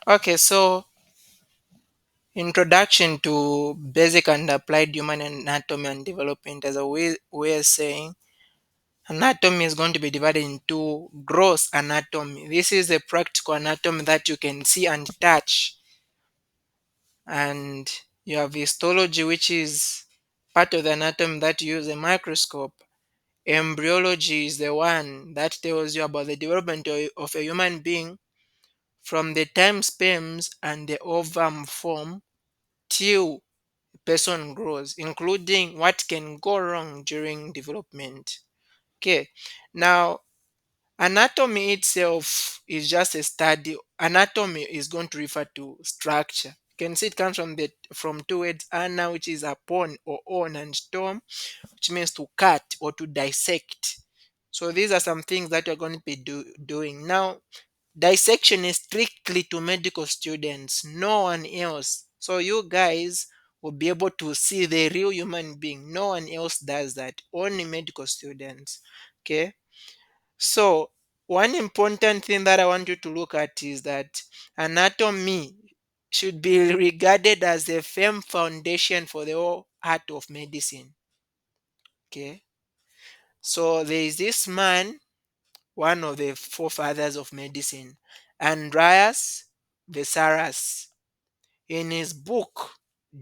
Okay, so introduction to basic and applied human anatomy and development, as a way of saying anatomy is going to be divided into gross anatomy. This is a practical anatomy that you can see and touch, and you have histology, which is part of the anatomy that you use a microscope. Embryology is the one that tells you about the development of a human being from the time sperms and the ovum form till a person grows, including what can go wrong during development. Okay, now anatomy itself is just a study. Anatomy is going to refer to structure. You can see it comes from two words, ana, which is upon or on, and tom, which means to cut or to dissect. So these are some things that you're going to be doing. Now, dissection is strictly to medical students, no one else. So you guys will be able to see the real human being. No one else does that, only medical students. Okay. So one important thing that I want you to look at is that anatomy should be regarded as a firm foundation for the whole art of medicine. Okay. So there is this man, one of the forefathers of medicine, Andreas Vesalius. In his book,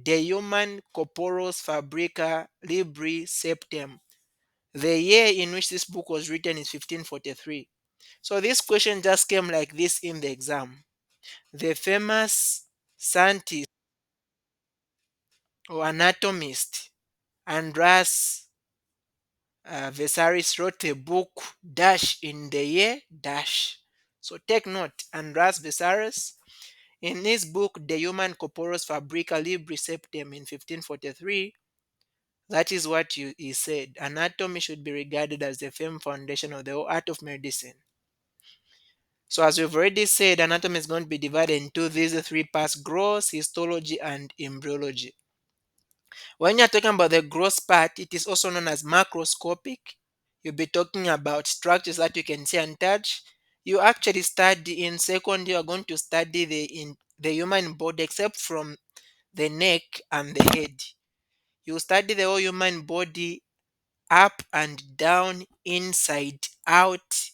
De Human Corporis Fabrica Libri Septem, the year in which this book was written is 1543. So this question just came like this in the exam. The famous scientist or anatomist Andreas Vesalius wrote a book dash in the year dash. So take note, Andreas Vesalius in his book De Human Corporis Fabrica Libri Septem in 1543, that is what he said. Anatomy should be regarded as the firm foundation of the whole art of medicine. So as we've already said, anatomy is going to be divided into these three parts: gross, histology, and embryology. When you're talking about the gross part, it is also known as macroscopic. You'll be talking about structures that you can see and touch. You actually study in second, you are going to study the human body except from the neck and the head. You study the whole human body up and down, inside, out.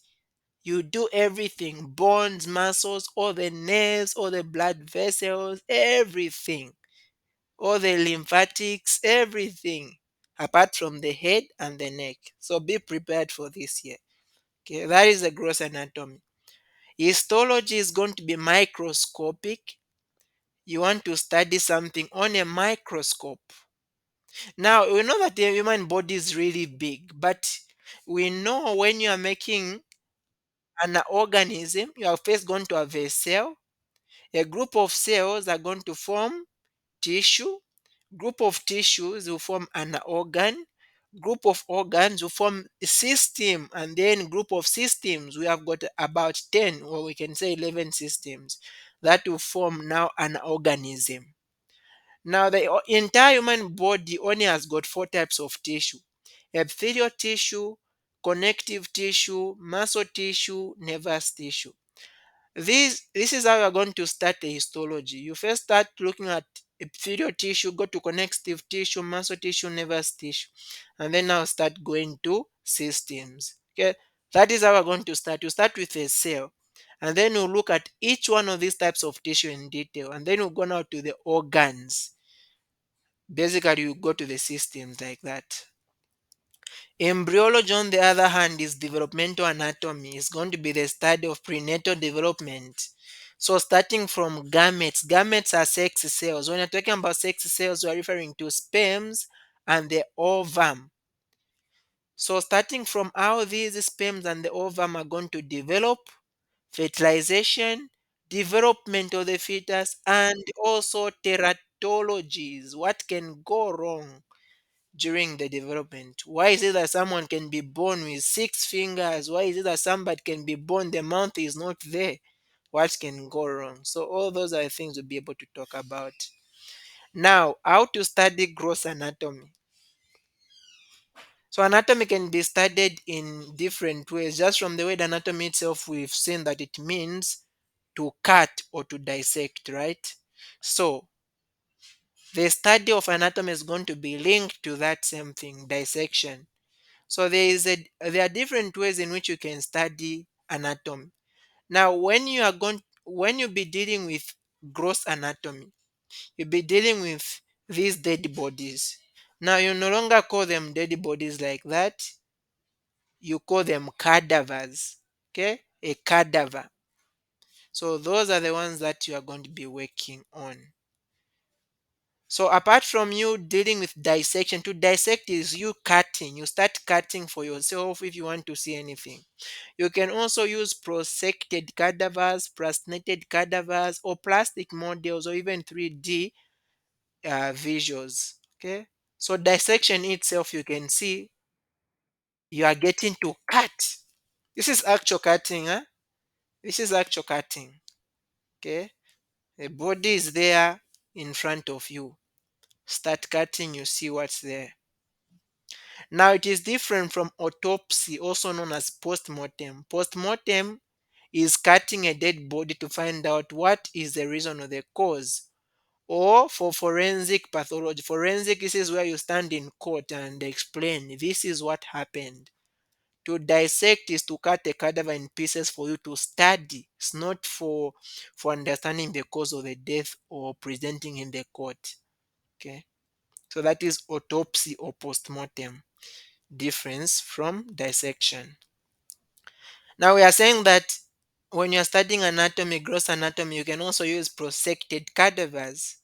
You do everything: bones, muscles, all the nerves, all the blood vessels, everything, all the lymphatics, everything, apart from the head and the neck. So be prepared for this year. Okay, that is the gross anatomy. Histology is going to be microscopic. You want to study something on a microscope. Now, we know that the human body is really big, but we know when you are making an organism, you are first going to have a cell. A group of cells are going to form tissue. Group of tissues will form an organ. Group of organs will form a system, and then group of systems, we have got about 10, or we can say 11 systems that will form now an organism. Now, the entire human body only has got four types of tissue: epithelial tissue, connective tissue, muscle tissue, nervous tissue. This is how you're going to start the histology. You first start looking at epithelial tissue, go to connective tissue, muscle tissue, nervous tissue, and then now start going to systems. Okay, that is how we're going to start. You start with a cell, and then you look at each one of these types of tissue in detail, and then you go now to the organs. Basically, you go to the systems like that. Embryology, on the other hand, is developmental anatomy. It's going to be the study of prenatal development. So, starting from gametes, gametes are sex cells. When you're talking about sex cells, we're referring to sperms and the ovum. So, starting from how these sperms and the ovum are going to develop, fertilization, development of the fetus, and also teratologies. What can go wrong during the development? Why is it that someone can be born with six fingers? Why is it that somebody can be born, the mouth is not there? What can go wrong? So, all those are things we'll be able to talk about. Now, how to study gross anatomy. So, anatomy can be studied in different ways. Just from the word anatomy itself, we've seen that it means to cut or to dissect, right? So the study of anatomy is going to be linked to that same thing, dissection. So there are different ways in which you can study anatomy. Now, when you be dealing with gross anatomy, you'll be dealing with these dead bodies. Now, you no longer call them dead bodies like that. You call them cadavers. Okay, a cadaver. So those are the ones that you are going to be working on. So apart from you dealing with dissection, to dissect is you cutting. You start cutting for yourself if you want to see anything. You can also use prosected cadavers, plastinated cadavers, or plastic models, or even 3D visuals. Okay. So dissection itself, you can see you are getting to cut. This is actual cutting, huh? This is actual cutting. Okay. The body is there in front of you. Start cutting, you see what's there. Now it is different from autopsy, also known as postmortem. Postmortem is cutting a dead body to find out what is the reason or the cause. Or for forensic pathology, forensic, this is where you stand in court and explain this is what happened. To dissect is to cut a cadaver in pieces for you to study. It's not for understanding the cause of the death or presenting in the court. Okay. So that is autopsy or postmortem, difference from dissection. Now we are saying that when you're studying anatomy, gross anatomy, you can also use prosected cadavers.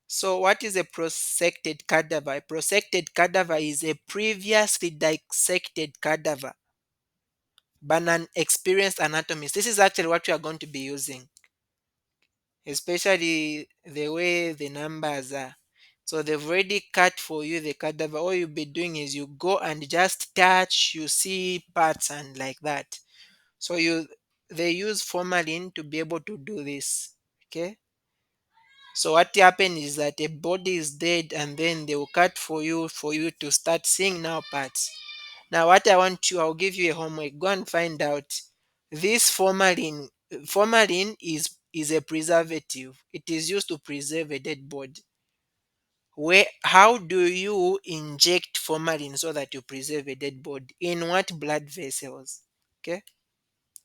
So what is a prosected cadaver? A prosected cadaver is a previously dissected cadaver by an experienced anatomist. This is actually what we are going to be using, especially the way the numbers are. So they've already cut for you the cadaver. All you'll be doing is you go and just touch, you see parts and like that. So they use formalin to be able to do this. Okay. So what happens is that a body is dead and then they will cut for you to start seeing now parts. Now what I'll give you a homework. Go and find out this formalin. Formalin is a preservative. It is used to preserve a dead body. Where how do you inject formalin so that you preserve a dead body? In what blood vessels? Okay.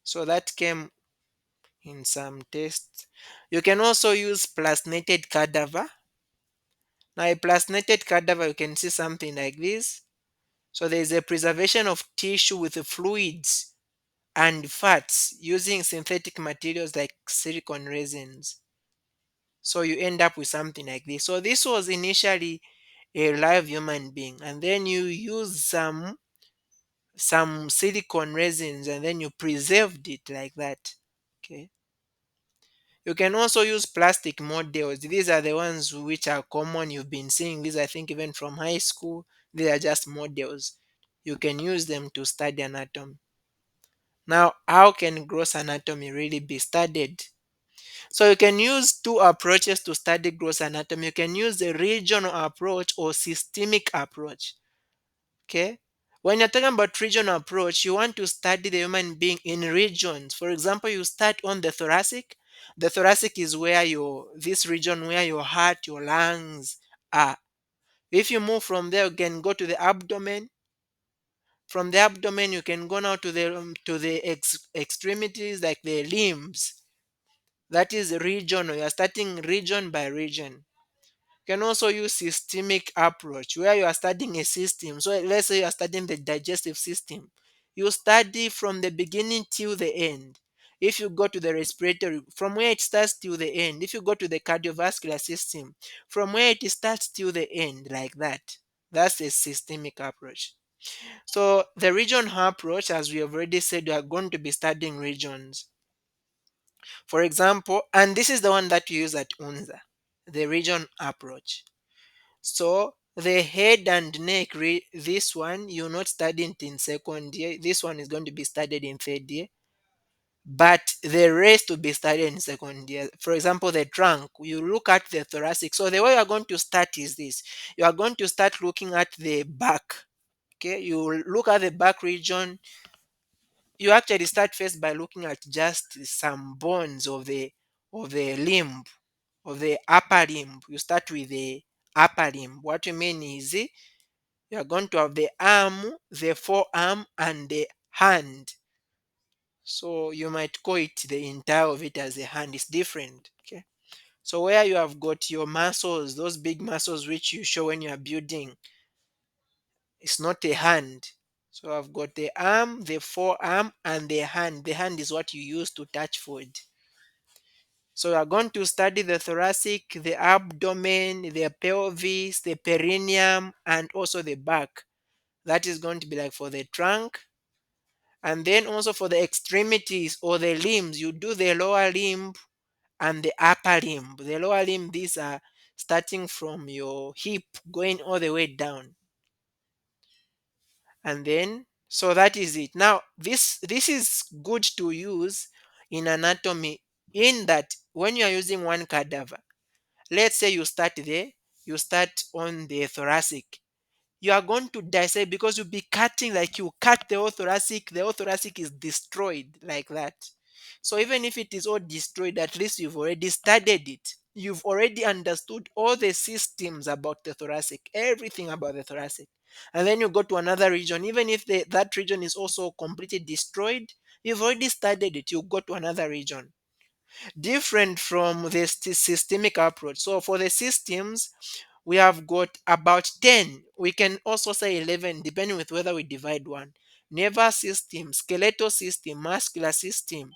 So that came in some tests. You can also use plastinated cadaver. Now, a plastinated cadaver, you can see something like this. So there is a preservation of tissue with the fluids and fats using synthetic materials like silicone resins. So you end up with something like this. So this was initially a live human being, and then you use some silicone resins, and then you preserved it like that. Okay. You can also use plastic models. These are the ones which are common. You've been seeing these, I think, even from high school. They are just models. You can use them to study anatomy. Now, how can gross anatomy really be studied? So you can use two approaches to study gross anatomy. You can use the regional approach or systemic approach. Okay. When you're talking about regional approach, you want to study the human being in regions. For example, you start on the thoracic. The thoracic is where this region where your heart, your lungs are. If you move from there, you can go to the abdomen. From the abdomen, you can go now to the extremities like the limbs. That is regional. You are starting region by region. Can also use systemic approach where you are studying a system. So let's say you are studying the digestive system. You study from the beginning till the end. If you go to the respiratory, from where it starts till the end. If you go to the cardiovascular system, from where it starts till the end, like that. That's a systemic approach. So the region approach, as we have already said, we are going to be studying regions. For example, and this is the one that you use at UNZA, the region approach. So the head and neck, this one you're not studying it in second year. This one is going to be studied in third year, but the rest will be studied in second year. For example, the trunk, you look at the thoracic. So the way you are going to start is this: you are going to start looking at the back. Okay, you look at the back region. you actually start first by looking at just some bones of the limb, of the upper limb. You start with the upper limb. What you mean is you are going to have the arm, the forearm, and the hand. So you might call it the entire of it as a hand. It's different. Okay. So where you have got your muscles, those big muscles which you show when you are building, it's not a hand. So I've got the arm, the forearm, and the hand. The hand is what you use to touch food. So we are going to study the thoracic, the abdomen, the pelvis, the perineum, and also the back. That is going to be like for the trunk. And then also for the extremities or the limbs, you do the lower limb and the upper limb. The lower limb, these are starting from your hip going all the way down. And then, so that is it. Now, this is good to use in anatomy, in that when you are using one cadaver, let's say you start there, you start on the thoracic, you are going to dissect because you'll be cutting, like you cut the whole thoracic is destroyed like that. So even if it is all destroyed, at least you've already studied it. You've already understood all the systems about the thoracic, everything about the thoracic. And then you go to another region, even if that region is also completely destroyed, you've already studied it. You go to another region different from the systemic approach. So for the systems, we have got about 10. We can also say 11, depending with whether we divide one. Nervous system, skeletal system, muscular system,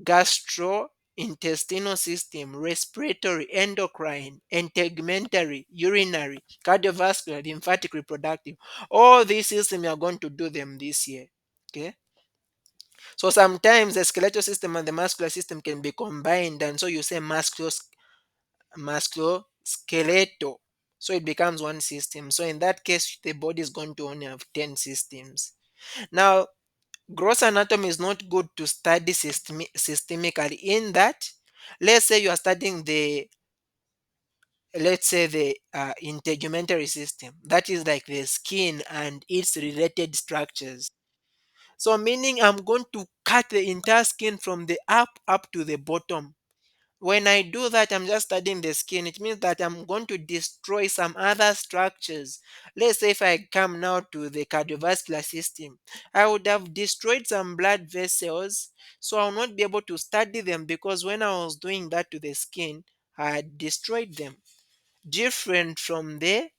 gastrointestinal system, respiratory, endocrine, integumentary, urinary, cardiovascular, lymphatic, reproductive. All these systems, we are going to do them this year. Okay. So sometimes the skeletal system and the muscular system can be combined, and so you say musculoskeletal. So it becomes one system. So in that case, the body is going to only have 10 systems. Now, gross anatomy is not good to study systemically, in that, let's say you are studying the, let's say the integumentary system. That is like the skin and its related structures. So meaning I'm going to cut the entire skin from the up to the bottom. When I do that, I'm just studying the skin. It means that I'm going to destroy some other structures. Let's say if I come now to the cardiovascular system, I would have destroyed some blood vessels, so I'll not be able to study them because when I was doing that to the skin, I had destroyed them. Different from the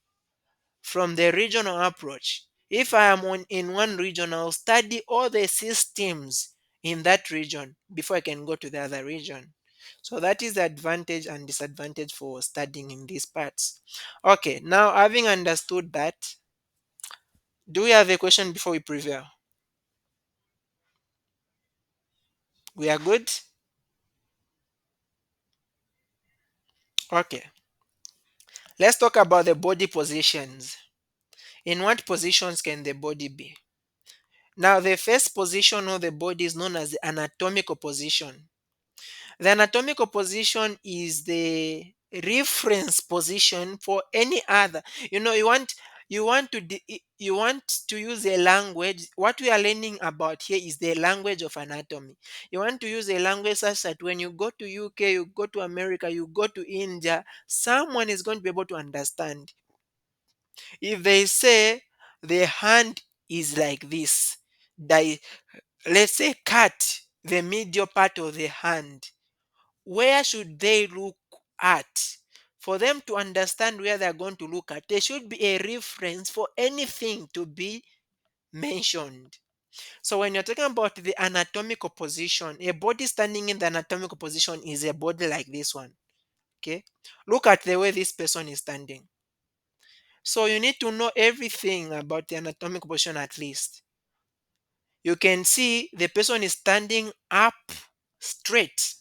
regional approach. If I am in one region, I'll study all the systems in that region before I can go to the other region. So that is the advantage and disadvantage for studying in these parts. Okay, now having understood that, do we have a question before we prevail? We are good? Okay. Let's talk about the body positions. In what positions can the body be? Now, the first position of the body is known as the anatomical position. The anatomical position is the reference position for any other. You want to use a language. What we are learning about here is the language of anatomy. You want to use a language such that when you go to UK, you go to America, you go to India, someone is going to be able to understand. If they say the hand is like this, they, let's say, cut the medial part of the hand, where should they look at? For them to understand where they're going to look at, there should be a reference for anything to be mentioned. So when you're talking about the anatomical position, a body standing in the anatomical position is a body like this one. Okay. Look at the way this person is standing. So you need to know everything about the anatomical position at least. You can see the person is standing up straight.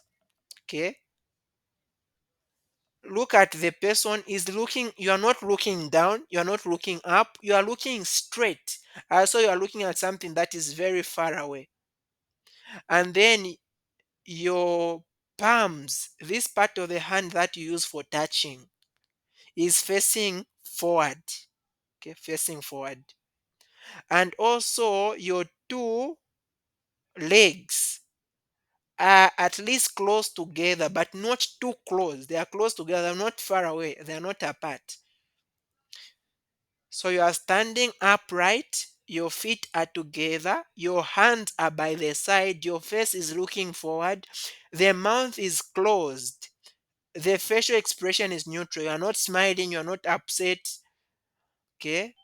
Okay. Look at the person is looking, you are not looking down, you are not looking up, you are looking straight. Also, you are looking at something that is very far away. And then your palms, this part of the hand that you use for touching, is facing forward. Okay, facing forward. And also your two legs are at least close together, but not too close. They are close together, not far away. They are not apart. So you are standing upright, your feet are together, your hands are by the side, your face is looking forward, the mouth is closed, the facial expression is neutral. You are not smiling, you are not upset. Okay.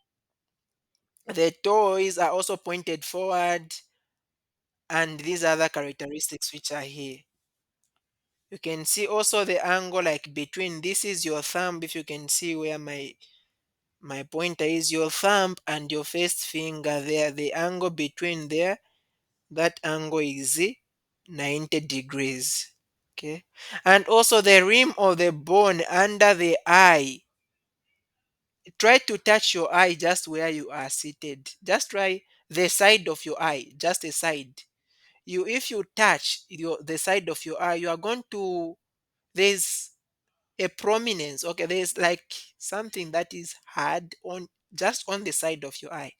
The toes are also pointed forward, and these other characteristics which are here. You can see also the angle like between this is your thumb. If you can see where my pointer is, your thumb and your first finger there, the angle between there, that angle is 90 degrees. Okay. And also the rim of the bone under the eye. Try to touch your eye just where you are seated. Just try the side of your eye, just a side. You if you touch the side of your eye, you are going to there's a prominence. Okay, there's like something that is hard on just on the side of your eye.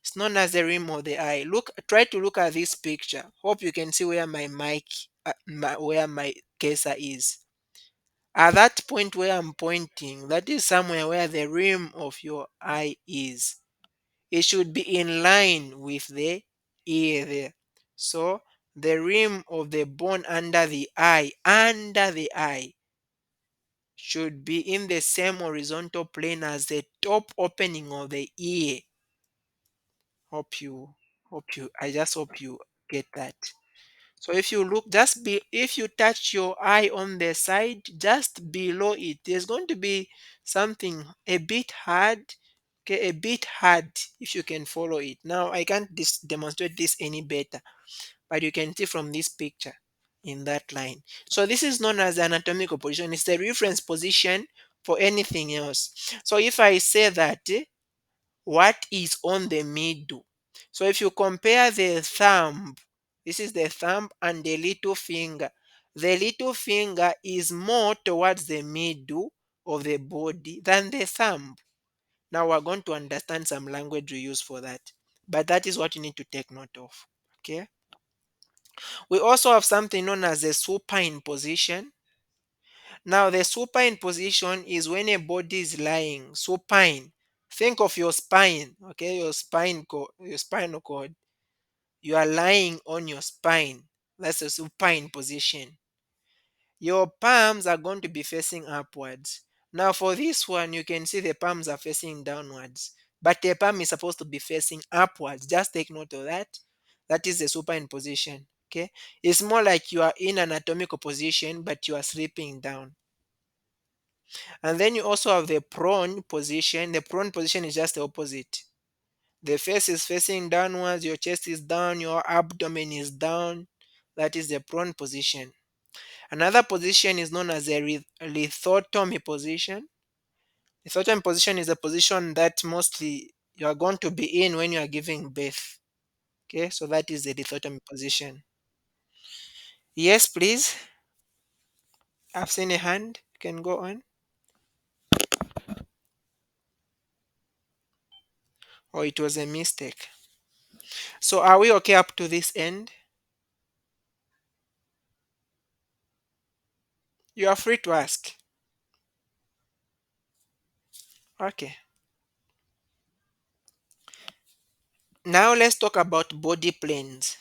It's known as the rim of the eye. Try to look at this picture. Hope you can see where my mic, where my cursor is. At that point where I'm pointing, that is somewhere where the rim of your eye is. It should be in line with the ear there. So the rim of the bone under the eye, should be in the same horizontal plane as the top opening of the ear. Hope you, I just hope you get that. So if you look if you touch your eye on the side, just below it, there's going to be something a bit hard. Okay, a bit hard if you can follow it. Now I can't demonstrate this any better, but you can see from this picture in that line. So this is known as the anatomical position. It's the reference position for anything else. So if I say that what is on the middle. So if you compare the thumb, this is the thumb and the little finger. The little finger is more towards the middle of the body than the thumb. Now we're going to understand some language we use for that. But that is what you need to take note of. Okay. We also have something known as the supine position. Now, the supine position is when a body is lying supine. Think of your spine, okay? Your spinal cord. You are lying on your spine. That's a supine position. Your palms are going to be facing upwards. Now, for this one, you can see the palms are facing downwards, but the palm is supposed to be facing upwards. Just take note of that. That is the supine position. Okay, it's more like you are in an anatomical position, but you are sleeping down. And then you also have the prone position. The prone position is just the opposite. The face is facing downwards, your chest is down, your abdomen is down. That is the prone position. Another position is known as the lithotomy position. Lithotomy position is a position that mostly you are going to be in when you are giving birth. Okay, so that is the lithotomy position. Yes, please. I've seen a hand. You can go on. Or it was a mistake. So are we okay up to this end? You are free to ask. Okay. Now let's talk about body planes.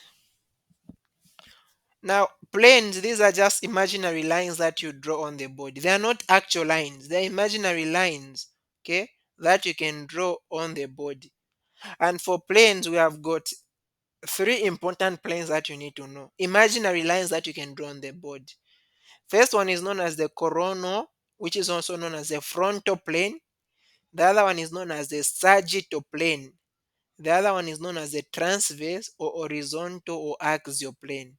Now, planes, these are just imaginary lines that you draw on the body. They are not actual lines. They are imaginary lines, okay, that you can draw on the body. And for planes, we have got three important planes that you need to know. Imaginary lines that you can draw on the body. First one is known as the coronal, which is also known as the frontal plane. The other one is known as the sagittal plane. The other one is known as the transverse or horizontal or axial plane.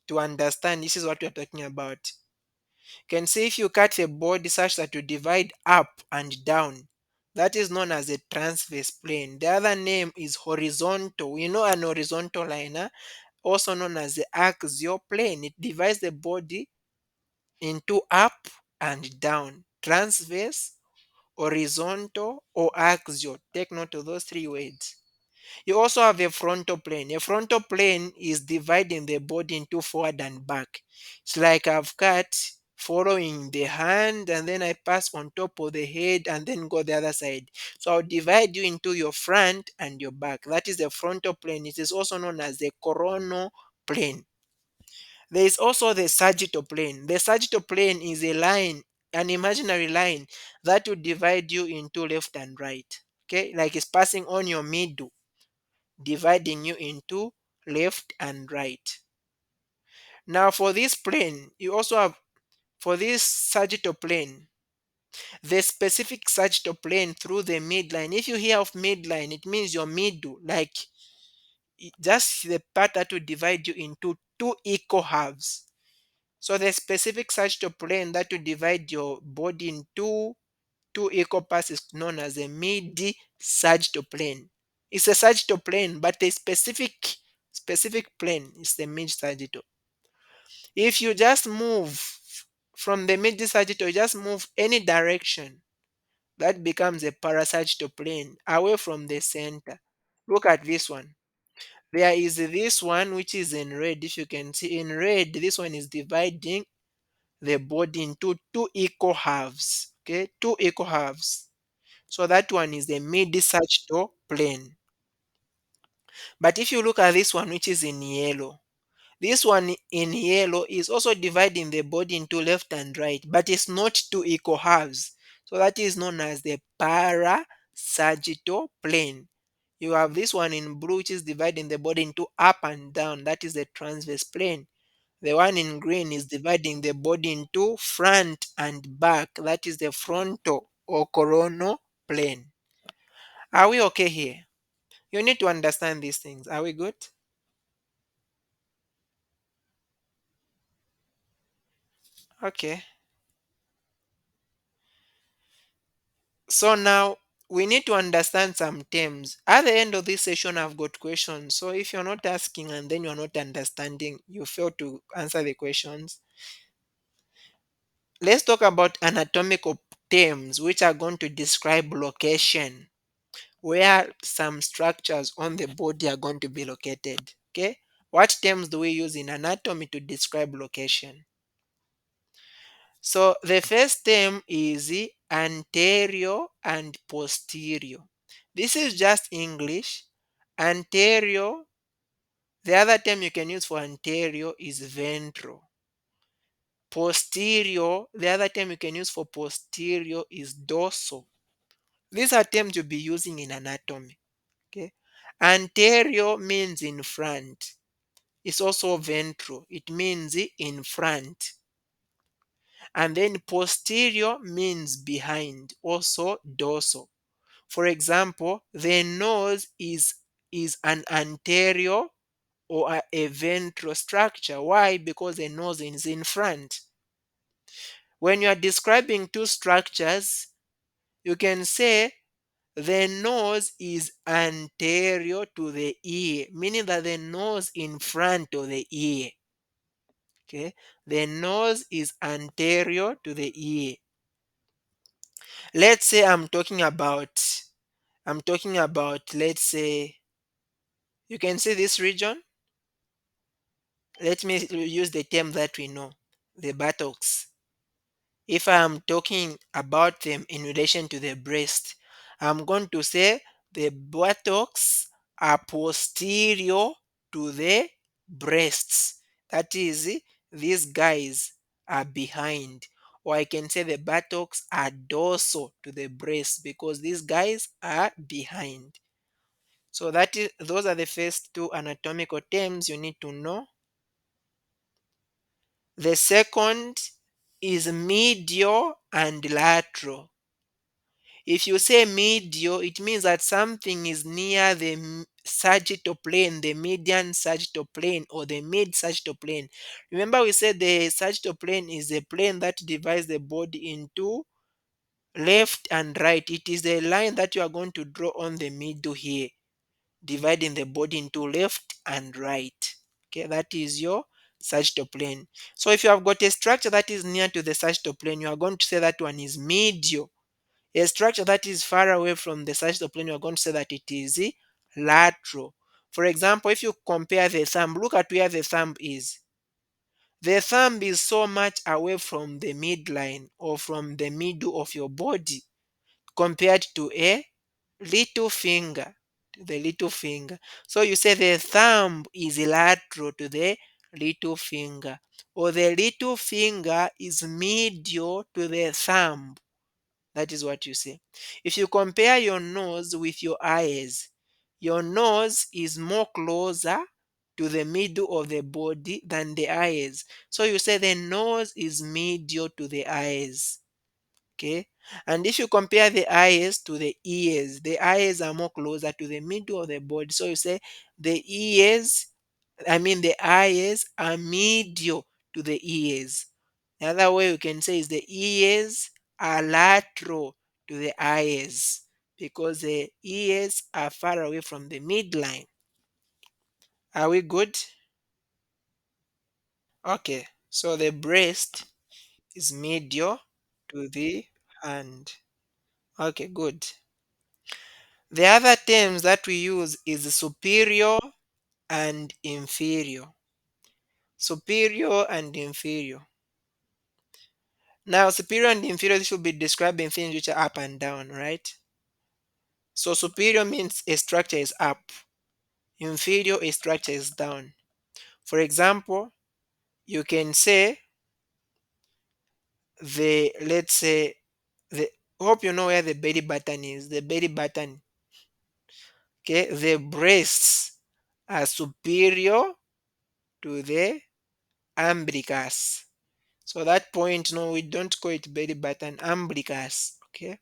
To understand, this is what we're talking about. You can see if you cut a body such that you divide up and down, that is known as a transverse plane. The other name is horizontal. We know an horizontal line, also known as the axial plane. It divides the body into up and down, transverse, horizontal, or axial. Take note of those three words. You also have a frontal plane. A frontal plane is dividing the body into forward and back. It's like I've cut following the hand and then I pass on top of the head and then go the other side. So I'll divide you into your front and your back. That is the frontal plane. It is also known as the coronal plane. There is also the sagittal plane. The sagittal plane is a line, an imaginary line that will divide you into left and right. Okay, like it's passing on your middle, dividing you into left and right. Now, for this plane, you also have, for this sagittal plane, the specific sagittal plane through the midline. If you hear of midline, it means your middle, like just the part that will divide you into two equal halves. So the specific sagittal plane that will divide your body into two equal parts is known as a mid-sagittal plane. It's a sagittal plane, but the specific plane is the mid-sagittal. If you just move from the mid-sagittal, you just move any direction, that becomes a parasagittal plane away from the center. Look at this one. There is this one which is in red. If you can see in red, this one is dividing the body into two equal halves. Okay, two equal halves. So that one is the mid-sagittal plane. But if you look at this one, which is in yellow, this one in yellow is also dividing the body into left and right, but it's not two equal halves. So that is known as the parasagittal plane. You have this one in blue, which is dividing the body into up and down. That is the transverse plane. The one in green is dividing the body into front and back. That is the frontal or coronal plane. Are we okay here? You need to understand these things. Are we good? Okay. So now we need to understand some terms. At the end of this session, I've got questions. So if you're not asking and then you're not understanding, you fail to answer the questions. Let's talk about anatomical terms which are going to describe location, where some structures on the body are going to be located. Okay. What terms do we use in anatomy to describe location? So the first term is anterior and posterior. This is just English. Anterior, the other term you can use for anterior is ventral. Posterior, the other term you can use for posterior is dorsal. These are terms you'll be using in anatomy. Okay. Anterior means in front. It's also ventral. It means in front. And then posterior means behind, also dorsal. For example, the nose is an anterior or a ventral structure. Why? Because the nose is in front. When you are describing two structures, you can say the nose is anterior to the ear, meaning that the nose in front of the ear. Okay, the nose is anterior to the ear. Let's say I'm talking about, let's say, you can see this region. Let me use the term that we know, the buttocks. If I am talking about them in relation to the breast, I'm going to say the buttocks are posterior to the breasts. That is, these guys are behind. Or I can say the buttocks are dorsal to the breast because these guys are behind. So those are the first two anatomical terms you need to know. The second is medial and lateral. If you say medial, it means that something is near the sagittal plane, the median sagittal plane, or the mid sagittal plane. Remember, we said the sagittal plane is the plane that divides the body into left and right. It is the line that you are going to draw on the middle here, dividing the body into left and right. Okay, that is your sagittal plane. So if you have got a structure that is near to the sagittal plane, you are going to say that one is medial. A structure that is far away from the sagittal plane, you are going to say that it is lateral. For example, if you compare the thumb, look at where the thumb is. The thumb is so much away from the midline or from the middle of your body compared to a little finger. The little finger. So you say the thumb is lateral to the little finger, or the little finger is medial to the thumb. That is what you say. If you compare your nose with your eyes, your nose is more closer to the middle of the body than the eyes. So you say the nose is medial to the eyes. Okay. And if you compare the eyes to the ears are more closer to the middle of the body. So you say the ears, the eyes are medial to the ears. The other way you can say is the ears are lateral to the eyes because the ears are far away from the midline. Are we good? Okay. So the breast is medial to the hand. Okay, good. The other terms that we use is superior and inferior. Superior and inferior. Now, superior and inferior should be describing things which are up and down, right? So superior means a structure is up. Inferior, a structure is down. For example, you can say let's say the hope you know where the belly button is. The belly button. Okay, the breasts are superior to the umbilicus. So that point, no, we don't call it belly button, umbilicus. Okay,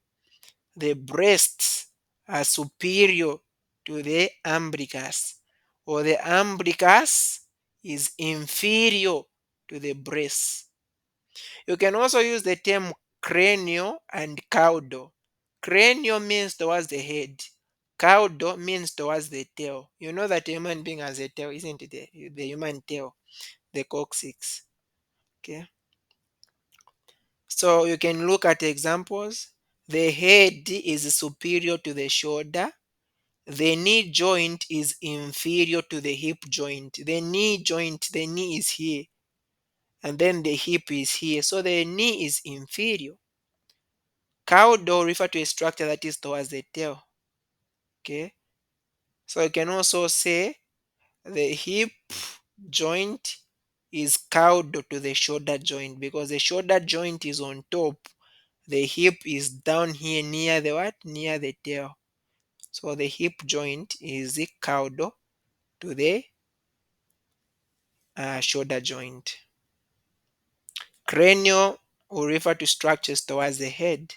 the breasts are superior to the umbilicus, or the umbilicus is inferior to the breast. You can also use the term cranial and caudal. Cranial means towards the head. Caudal means towards the tail. You know that a human being has a tail, isn't it? The human tail, the coccyx. Okay. So you can look at examples. The head is superior to the shoulder. The knee joint is inferior to the hip joint. The knee joint, the knee is here, and then the hip is here. So the knee is inferior. Caudal refer to a structure that is towards the tail. Okay. So you can also say the hip joint is caudal to the shoulder joint because the shoulder joint is on top. The hip is down here near the what? Near the tail. So the hip joint is caudal to the shoulder joint. Cranial will refer to structures towards the head.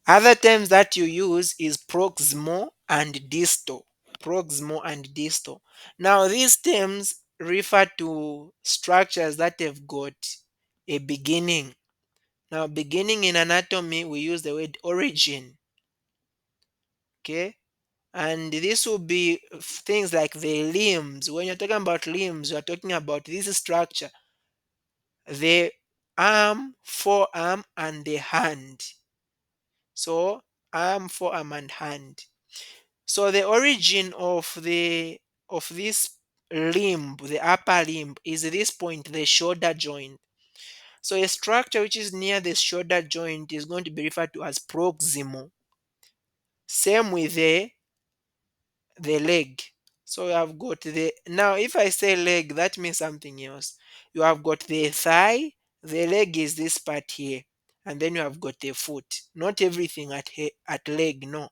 Other terms that you use is proximal and distal. Proximal and distal. Now these terms refer to structures that have got a beginning. Now beginning in anatomy we use the word origin. Okay, and this will be things like the limbs. When you're talking about limbs, you're talking about this structure, the arm, forearm, and the hand. So arm, forearm, and hand. So the origin of this limb, the upper limb, is this point, the shoulder joint. So a structure which is near the shoulder joint is going to be referred to as proximal. Same with the leg. So you have got the, now if I say leg, that means something else. You have got the thigh, the leg is this part here, and then you have got the foot. Not everything at leg, no.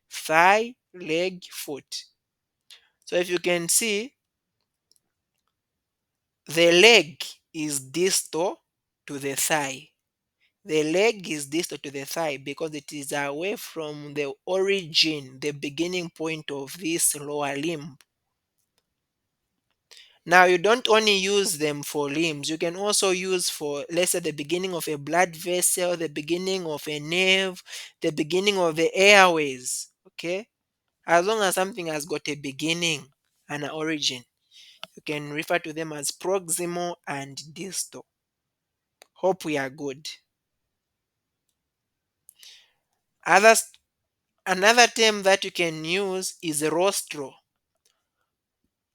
Thigh, leg, foot. So if you can see, the leg is distal to the thigh. The leg is distal to the thigh because it is away from the origin, the beginning point of this lower limb. Now, you don't only use them for limbs, you can also use for, let's say, the beginning of a blood vessel, the beginning of a nerve, the beginning of the airways. Okay? As long as something has got a beginning and an origin, you can refer to them as proximal and distal. Hope we are good. Others, Another term that you can use is rostro.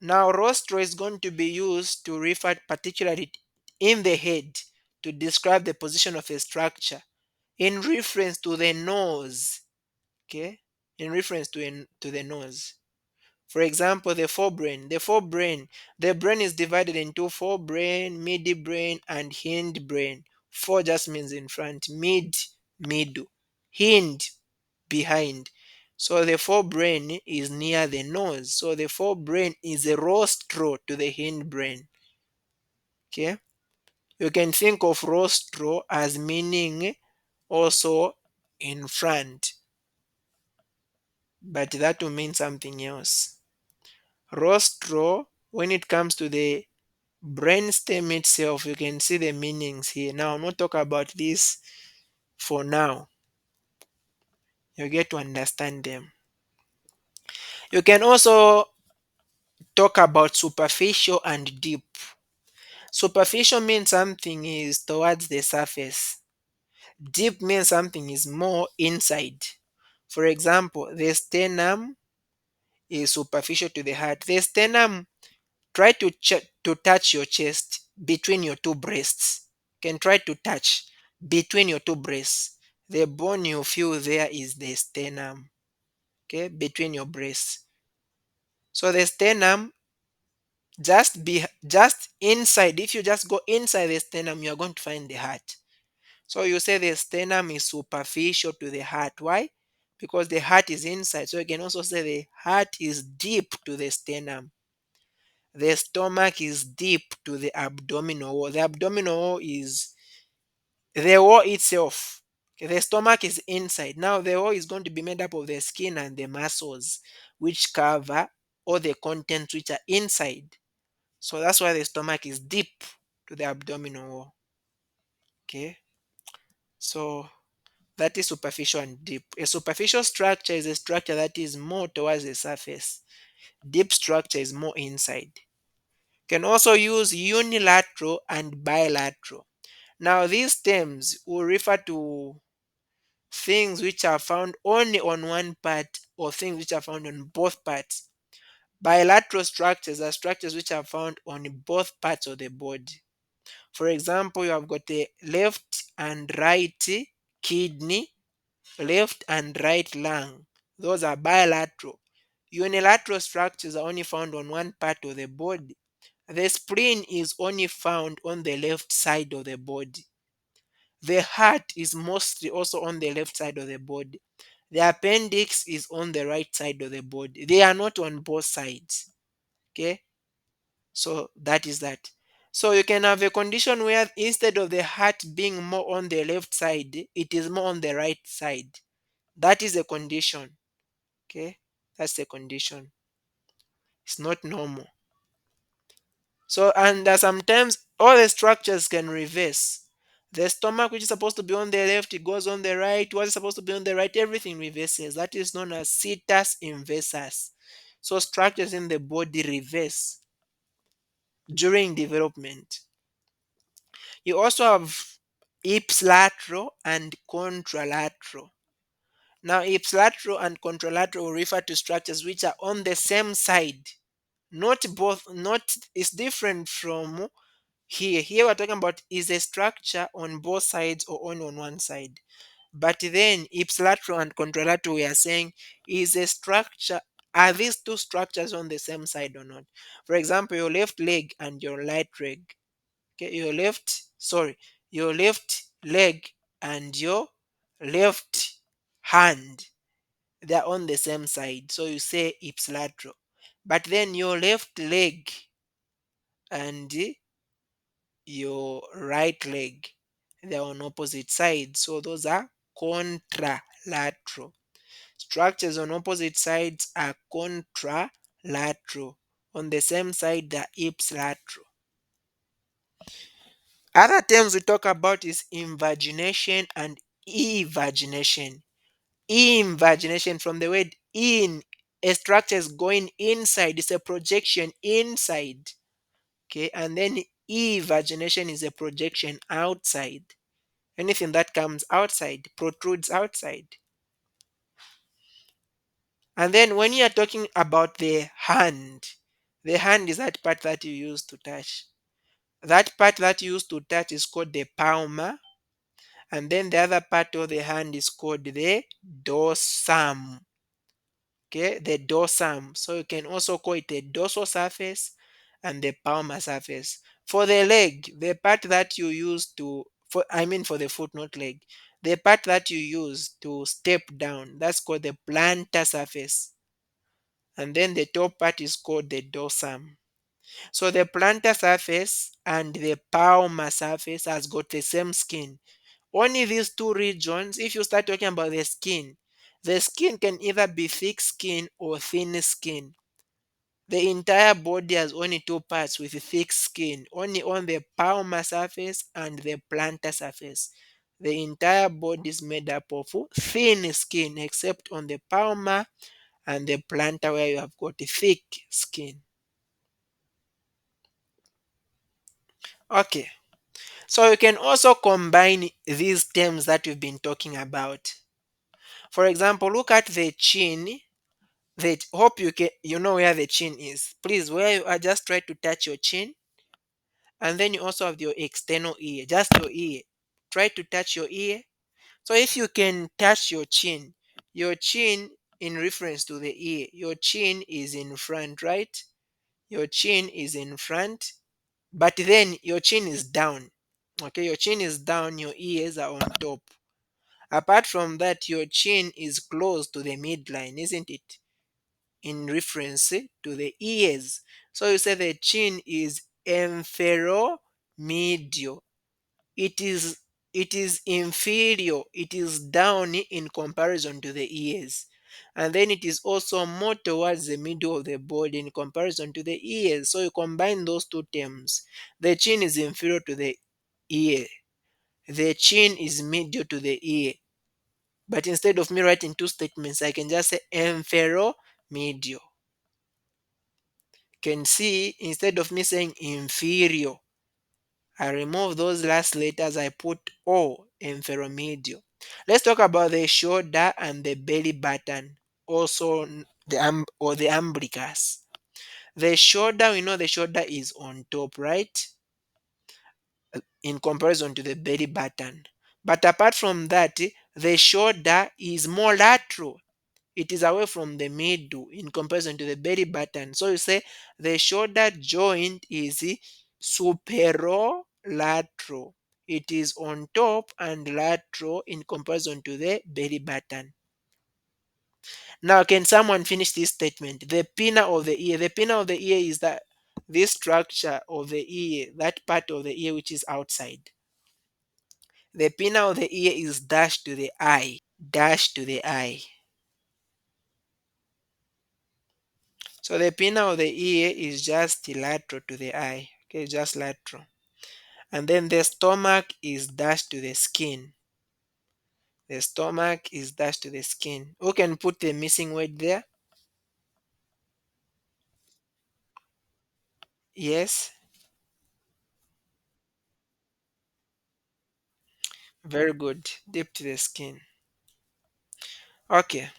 Now, rostro is going to be used to refer particularly in the head to describe the position of a structure in reference to the nose. Okay, in reference to the nose. For example, the forebrain. The brain is divided into forebrain, midbrain, and hindbrain. Fore just means in front, middle, hind behind. So the forebrain is near the nose. So the forebrain is a rostro to the hindbrain. Okay, you can think of rostro as meaning also in front, but that will mean something else. Rostro, when it comes to the brainstem itself, you can see the meanings here. Now, I'm not talking about this for now. You get to understand them. You can also talk about superficial and deep. Superficial means something is towards the surface. Deep means something is more inside. For example, the sternum is superficial to the heart. The sternum, try to touch your chest between your two breasts. You can try to touch between your two breasts. The bone you feel there is the sternum. Okay, between your breasts. So the sternum just inside. If you just go inside the sternum, you are going to find the heart. So you say the sternum is superficial to the heart. Why? Because the heart is inside. So you can also say the heart is deep to the sternum. The stomach is deep to the abdominal wall. The abdominal wall is the wall itself. Okay, the stomach is inside. Now the wall is going to be made up of the skin and the muscles, which cover all the contents which are inside. So that's why the stomach is deep to the abdominal wall. Okay. So that is superficial and deep. A superficial structure is a structure that is more towards the surface. Deep structure is more inside. Can also use unilateral and bilateral. Now, these terms will refer to things which are found only on one part or things which are found on both parts. Bilateral structures are structures which are found on both parts of the body. For example, you have got a left and right kidney, left and right lung. Those are bilateral. Unilateral structures are only found on one part of the body. The spleen is only found on the left side of the body. The heart is mostly also on the left side of the body. The appendix is on the right side of the body. They are not on both sides. Okay? So that is that. So you can have a condition where instead of the heart being more on the left side, it is more on the right side. That is a condition. Okay? That's a condition. It's not normal. So, and sometimes all the structures can reverse. The stomach, which is supposed to be on the left, it goes on the right. What is supposed to be on the right, everything reverses. That is known as situs inversus. So, structures in the body reverse during development. You also have ipsilateral and contralateral. Now, ipsilateral and contralateral refer to structures which are on the same side. Not both, not, it's different from here we're talking about is a structure on both sides or only on one side. But then ipsilateral and contralateral, we are saying is a structure. Are these two structures on the same side or not? For example, your left leg and your right leg. Okay, your left leg and your left hand, they're on the same side. So you say ipsilateral. But then your left leg and your right leg, they're on opposite sides. So those are contralateral. Structures on opposite sides are contralateral. On the same side, they're ipsilateral. Other terms we talk about is invagination and evagination. Invagination, from the word in, a structure is going inside, it's a projection inside. Okay, and then evagination is a projection outside. Anything that comes outside protrudes outside. And then when you are talking about the hand is that part that you use to touch. That part that you use to touch is called the palmar, and then the other part of the hand is called the dorsum. Okay, the dorsum. So you can also call it the dorsal surface and the palmar surface. For the leg, the part that you use to, for I mean for the foot, not leg, the part that you use to step down, that's called the plantar surface. And then the top part is called the dorsum. So the plantar surface and the palmar surface has got the same skin. Only these two regions, if you start talking about the skin can either be thick skin or thin skin. The entire body has only two parts with thick skin, only on the palmar surface and the plantar surface. The entire body is made up of thin skin, except on the palmar and the plantar where you have got thick skin. Okay, so you can also combine these terms that we've been talking about. For example, look at the chin. Hope you know where the chin is. Please, where you are, just try to touch your chin, and then you also have your external ear, just your ear. Try to touch your ear. So if you can touch your chin in reference to the ear, your chin is in front, right? Your chin is in front, but then your chin is down. Okay, your chin is down, your ears are on top. Apart from that, your chin is close to the midline, isn't it? In reference to the ears. So you say the chin is inferomedial. It is it is inferior. It is down in comparison to the ears. And then it is also more towards the middle of the body in comparison to the ears. So you combine those two terms. The chin is inferior to the ear. The chin is medial to the ear. But instead of me writing two statements, I can just say inferomedial. Can see, instead of me saying inferior, I remove those last letters, I put O, inferomedial. Let's talk about the shoulder and the belly button, also or the umbilicus. The shoulder, we know the shoulder is on top, right? In comparison to the belly button. But apart from that, the shoulder is more lateral. It is away from the middle in comparison to the belly button. So you say the shoulder joint is superolateral. It is on top and lateral in comparison to the belly button. Now, can someone finish this statement? The pinna of the ear. The pinna of the ear is that this structure of the ear, that part of the ear which is outside. The pinna of the ear is dashed to the eye. Dash to the eye. So the pinna of the ear is just lateral to the eye. Okay, just lateral. And then the stomach is dashed to the skin. The stomach is dashed to the skin. Who can put the missing word there? Yes. Very good. Deep to the skin. Okay.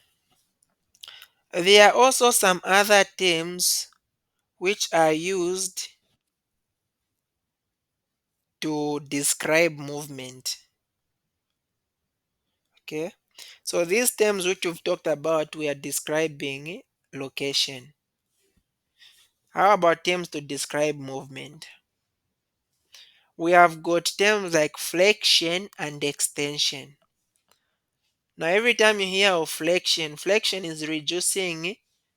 There are also some other terms which are used to describe movement. Okay. So these terms which we've talked about, we are describing location. How about terms to describe movement? We have got terms like flexion and extension. Now, every time you hear of flexion is reducing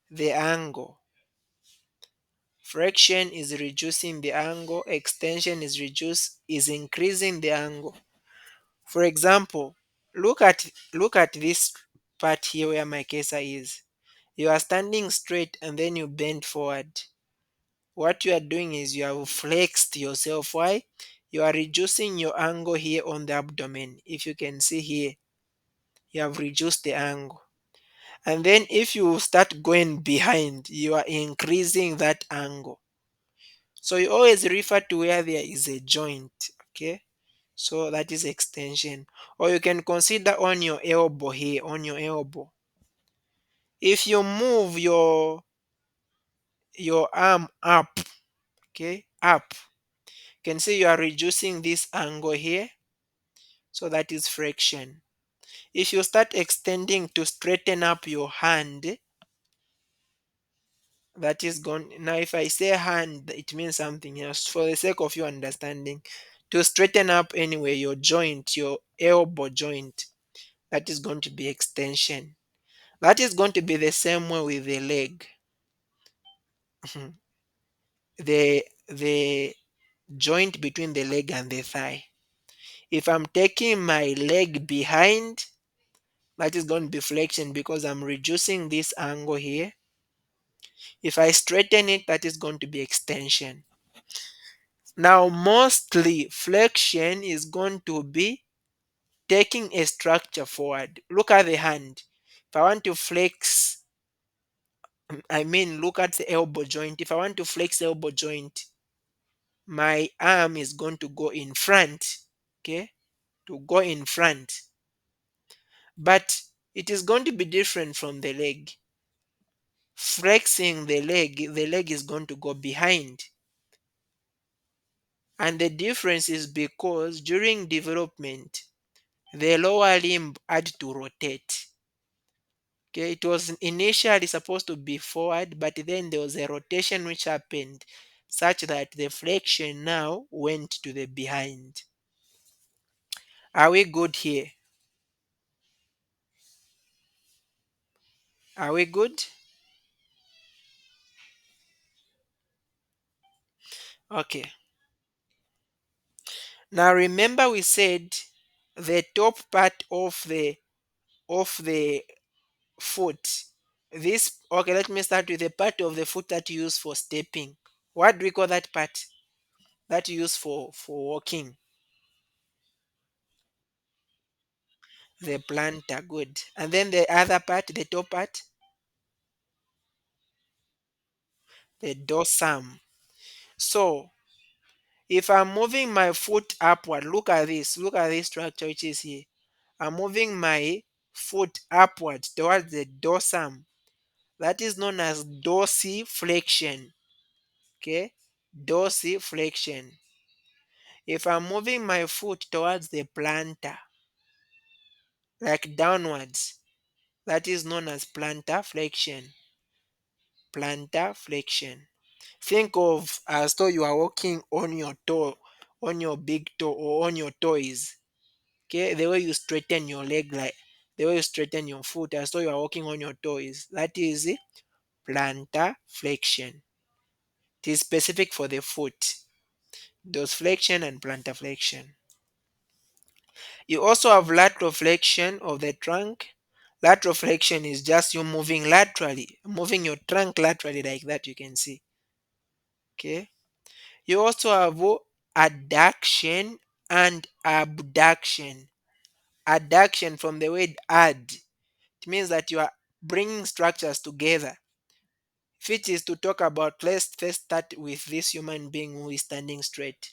the angle. Flexion is reducing the angle. Extension is increasing the angle. For example, look at this part here where my cursor is. You are standing straight and then you bend forward. What you are doing is you have flexed yourself. Why? You are reducing your angle here on the abdomen. If you can see here, you have reduced the angle. And then if you start going behind, you are increasing that angle. So you always refer to where there is a joint. Okay. So that is extension. Or you can consider on your elbow here, on your elbow. If you move your arm up, okay, up, you can see you are reducing this angle here, so that is friction. If you start extending to straighten up your hand, that is gone. Now if I say hand, it means something else. For the sake of your understanding, to straighten up anyway your joint, your elbow joint, that is going to be extension. That is going to be the same way with the leg. The joint between the leg and the thigh. If I'm taking my leg behind, that is going to be flexion because I'm reducing this angle here. If I straighten it, that is going to be extension. Now, mostly flexion is going to be taking a structure forward. Look at the hand. If I want to flex, look at the elbow joint. If I want to flex the elbow joint, my arm is going to go in front, okay, to go in front. But it is going to be different from the leg. Flexing the leg is going to go behind. And the difference is because during development, the lower limb had to rotate. Okay, it was initially supposed to be forward, but then there was a rotation which happened such that the flexion now went to the behind. Are we good here? Are we good? Okay. Now remember we said the top part of the foot. This okay, let me start with the part of the foot that you use for stepping. What do we call that part? That you use for walking? The plantar, good. And then the other part, the top part, the dorsum. So if I'm moving my foot upward, look at this structure which is here. I'm moving my foot upwards towards the dorsum. That is known as dorsiflexion. Okay, dorsiflexion. If I'm moving my foot towards the plantar, like downwards, that is known as plantar flexion. Plantar flexion. Think of as though you are walking on your toe, on your big toe, or on your toes. Okay, the way you straighten your leg, like the way you straighten your foot, as though you are walking on your toes. That is plantar flexion. It is specific for the foot. Dorsiflexion and plantar flexion. You also have lateral flexion of the trunk. Lateral flexion is just you moving laterally, moving your trunk laterally like that, you can see. Okay. You also have adduction and abduction. Adduction from the word add. It means that you are bringing structures together. If it is to talk about, let's first start with this human being who is standing straight.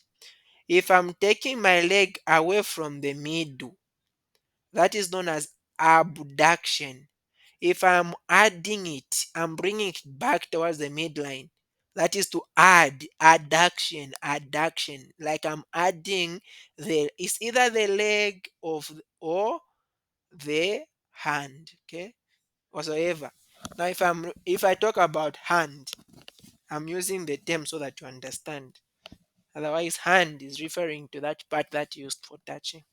If I'm taking my leg away from the middle, that is known as abduction. If I'm adding it, I'm bringing it back towards the midline. That is to add, adduction, adduction. Like I'm adding it's either the leg or the hand. Okay, whatsoever. Now, if I talk about hand, I'm using the term so that you understand. Otherwise, hand is referring to that part that used for touching.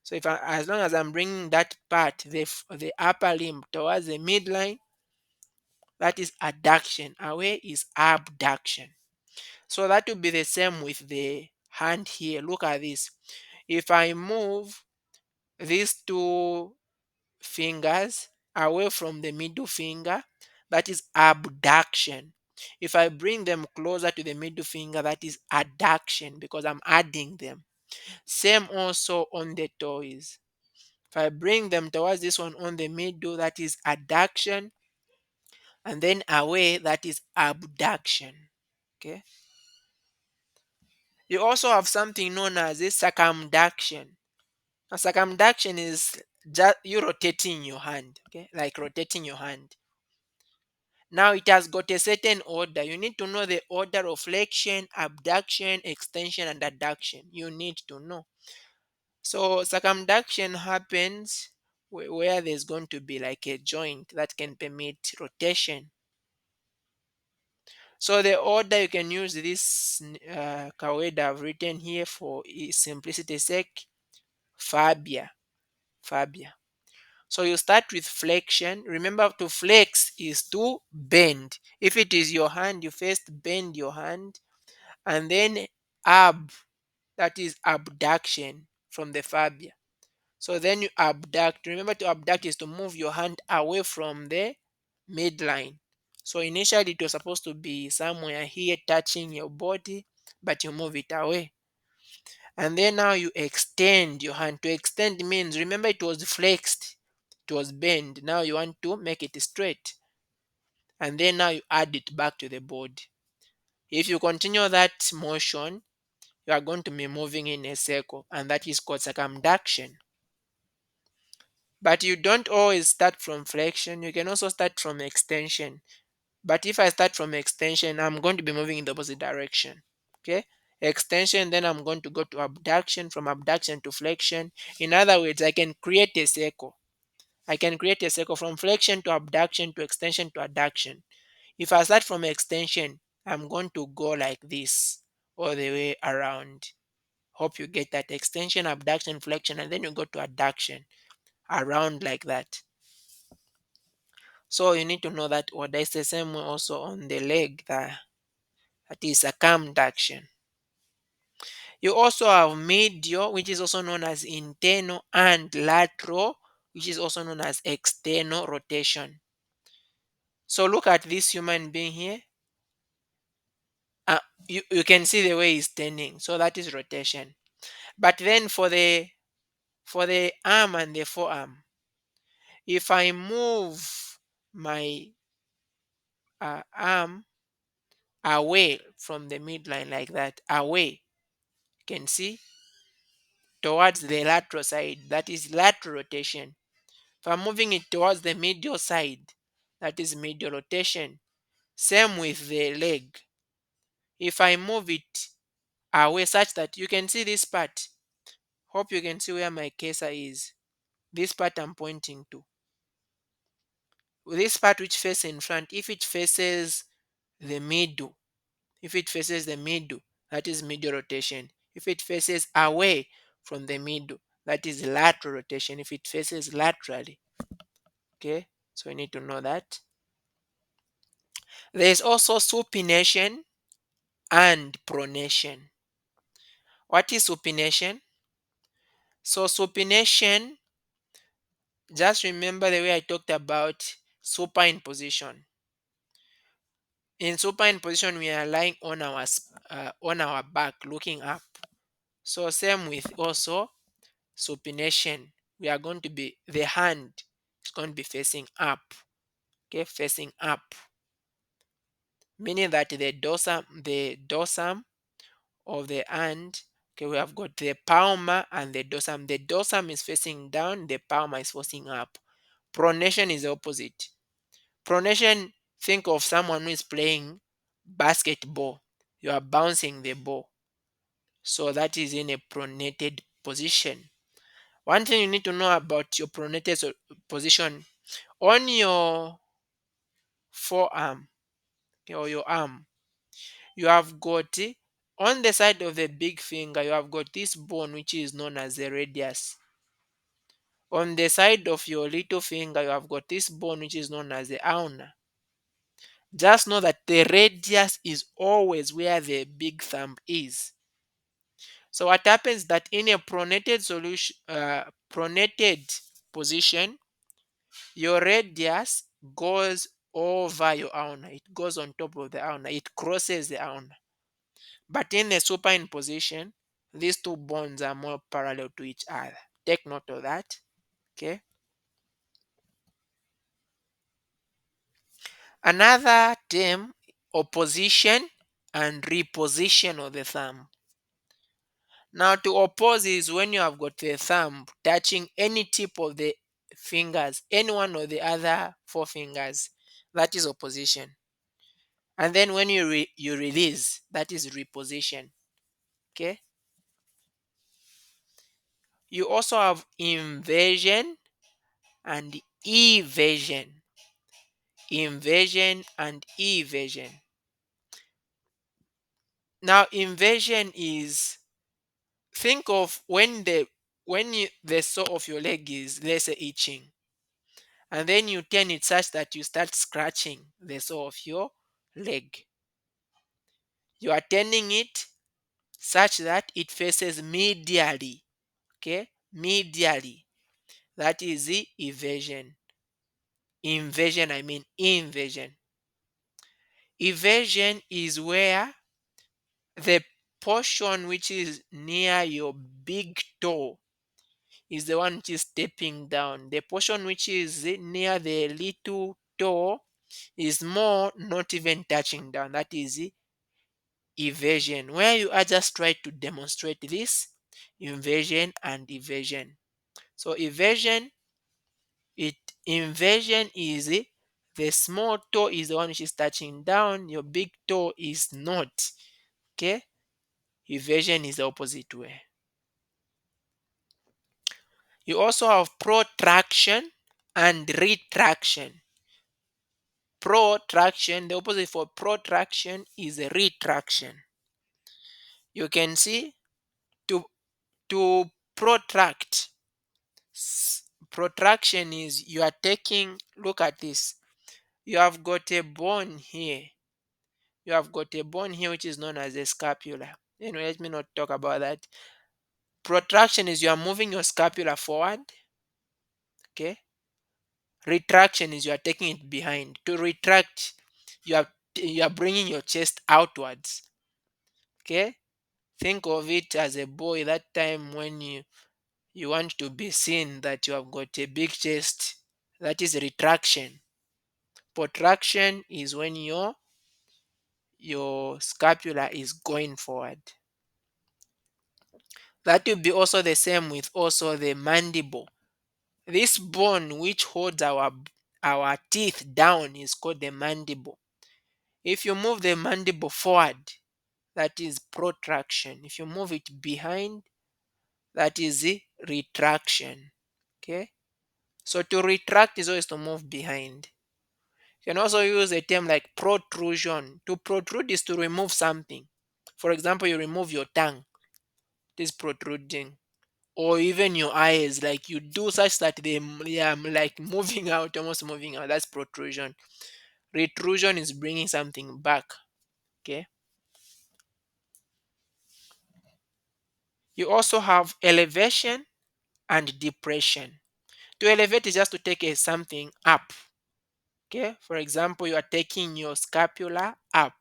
So as long as I'm bringing that part, the upper limb towards the midline, that is adduction. Away is abduction. So that will be the same with the hand here. Look at this. If I move these two fingers away from the middle finger, that is abduction. If I bring them closer to the middle finger, that is adduction because I'm adding them. Same also on the toes. If I bring them towards this one on the middle, that is adduction, and then away, that is abduction. Okay. You also have something known as a circumduction. A circumduction is just you rotating your hand, okay, like rotating your hand. Now it has got a certain order. You need to know the order of flexion, abduction, extension, and adduction. You need to know. So circumduction happens where there's going to be like a joint that can permit rotation. So the order you can use this Kaweda I've written here for simplicity's sake, Fabia, Fabia. So you start with flexion. Remember, to flex is to bend. If it is your hand, you first bend your hand, and then ab, that is abduction from the fabia. So then you abduct. Remember, to abduct is to move your hand away from the midline. So initially it was supposed to be somewhere here touching your body, but you move it away. And then now you extend your hand. To extend means, remember, it was flexed, it was bent. Now you want to make it straight. And then now you add it back to the body. If you continue that motion, you are going to be moving in a circle, and that is called circumduction. But you don't always start from flexion, you can also start from extension. But if I start from extension, I'm going to be moving in the opposite direction. Okay? Extension, then I'm going to go to abduction, from abduction to flexion. In other words, I can create a circle. I can create a circle from flexion to abduction to extension to adduction. If I start from extension, I'm going to go like this all the way around. Hope you get that. Extension, abduction, flexion, and then you go to adduction around like that. So you need to know that order is the same way also on the leg, that is circumduction. You also have medial, which is also known as internal, and lateral, which is also known as external rotation. So look at this human being here. Uh, you can see the way he's turning. So that is rotation. But then for the arm and the forearm, if I move my arm away from the midline like that, away, you can see, towards the lateral side, that is lateral rotation. If I'm moving it towards the medial side, that is medial rotation. Same with the leg. If I move it away such that you can see this part, hope you can see where my cursor is. This part I'm pointing to. This part which faces in front, if it faces the middle, if it faces the middle, that is medial rotation. If it faces away from the middle, that is lateral rotation. If it faces laterally, okay, so we need to know that. There is also supination and pronation. What is supination? So supination, just remember the way I talked about supine position. In supine position, we are lying on our back, looking up. So same with also supination. We are going to be, the hand is going to be facing up. Okay, facing up, meaning that the dorsum of the hand. Okay, we have got the palmar and the dorsum. The dorsum is facing down, the palmar is facing up. Pronation is the opposite. Pronation, think of someone who is playing basketball. You are bouncing the ball. So that is in a pronated position. One thing you need to know about your pronated position, on your forearm, okay, or your arm, you have got on the side of the big finger, you have got this bone which is known as the radius. On the side of your little finger, you have got this bone which is known as the ulna. Just know that the radius is always where the big thumb is. So what happens that in a pronated position, your radius goes over your ulna. It goes on top of the ulna. It crosses the ulna. But in a supine position, these two bones are more parallel to each other. Take note of that. Okay. Another term, opposition and reposition of the thumb. Now, to oppose is when you have got the thumb touching any tip of the fingers, any one of the other four fingers. That is opposition. And then when you release, that is reposition. Okay. You also have inversion and evasion. Inversion and evasion. Now, inversion is, think of the sole of your leg is, let's say, itching, and then you turn it such that you start scratching the sole of your leg. You are turning it such that it faces medially. Okay, medially. That is the evasion. Invasion, I mean invasion. Evasion is where the portion which is near your big toe is the one which is stepping down. The portion which is near the little toe is more not even touching down. That is evasion, where you are just trying to demonstrate this invasion and evasion. So it invasion is the small toe is the one which is touching down, your big toe is not. Okay, evasion is the opposite way. You also have protraction and retraction. Protraction, the opposite for protraction is a retraction. You can see, to protract, protraction is you are taking, look at this, you have got a bone here, you have got a bone here which is known as the scapula. Anyway, let me not talk about that. Protraction is you are moving your scapula forward. Okay. Retraction is you are taking it behind. To retract, you are bringing your chest outwards. Okay. Think of it as a boy that time when you want to be seen that you have got a big chest. That is retraction. Protraction is when your scapula is going forward. That will be also the same with also the mandible. This bone which holds our teeth down is called the mandible. If you move the mandible forward, that is protraction. If you move it behind, that is the retraction. Okay. So to retract is always to move behind. You can also use a term like protrusion. To protrude is to remove something. For example, you remove your tongue. It is protruding. Or even your eyes, like you do such that they are like moving out, almost moving out. That's protrusion. Retrusion is bringing something back. Okay. You also have elevation and depression. To elevate is just to take something up. Okay. For example, you are taking your scapula up.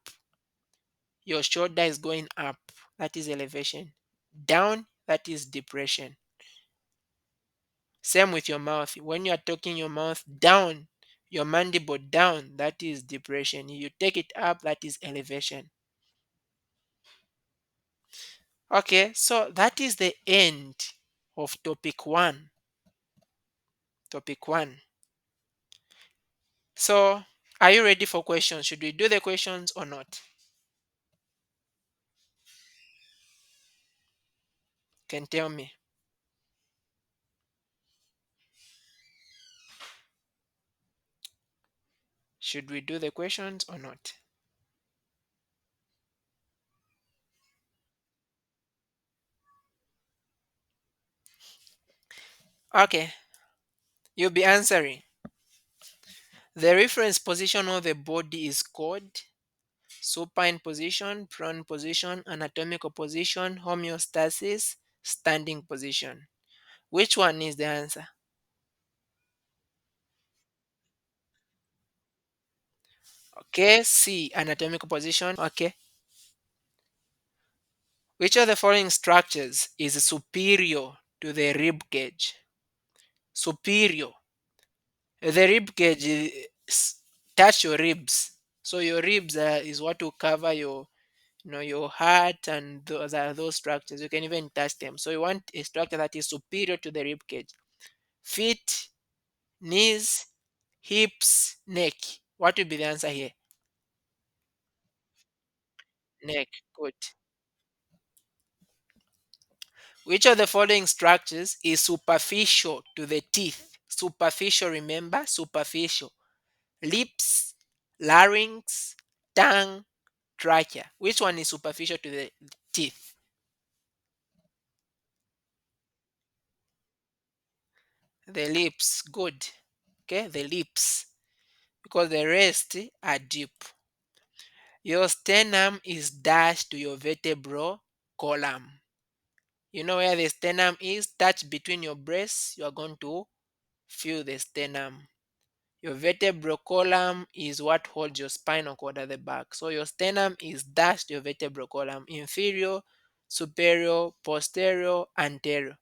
Your shoulder is going up. That is elevation. Down, that is depression. Same with your mouth. When you are talking your mouth down, your mandible down, that is depression. You take it up, that is elevation. Okay, so that is the end of topic one. Topic one. So, are you ready for questions? Should we do the questions or not? Can tell me. Should we do the questions or not? Okay, you'll be answering. The reference position of the body is called supine position, prone position, anatomical position, homeostasis, standing position. Which one is the answer? Okay, C, anatomical position. Okay. Which of the following structures is superior to the rib cage? Superior. The rib cage touch your ribs. So your ribs is what will cover Your heart and those are those structures. You can even touch them. So you want a structure that is superior to the rib cage. Feet, knees, hips, neck. What will be the answer here? Neck. Good. Which of the following structures is superficial to the teeth? Superficial, remember? Superficial. Lips, larynx, tongue, trachea. Which one is superficial to the teeth? The lips. Good. Okay, the lips. Because the rest are deep. Your sternum is dashed to your vertebral column. You know where the sternum is? Touch between your breasts. You are going to feel the sternum. Your vertebral column is what holds your spinal cord at the back. So your sternum is dashed to your vertebral column. Inferior, superior, posterior, anterior.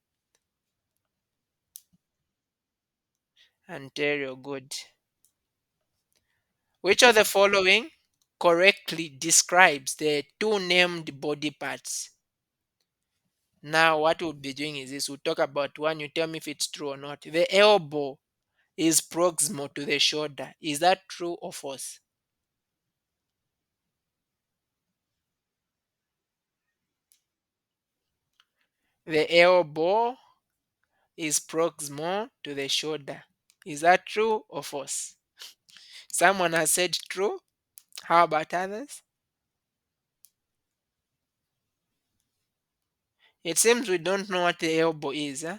Anterior, good. Which of the following correctly describes the two named body parts? Now, what we'll be doing is this: we'll talk about one, you tell me if it's true or not. The elbow is proximal to the shoulder. Is that true or false? The elbow is proximal to the shoulder. Is that true or false? Someone has said true. How about others? It seems we don't know what the elbow is. Huh?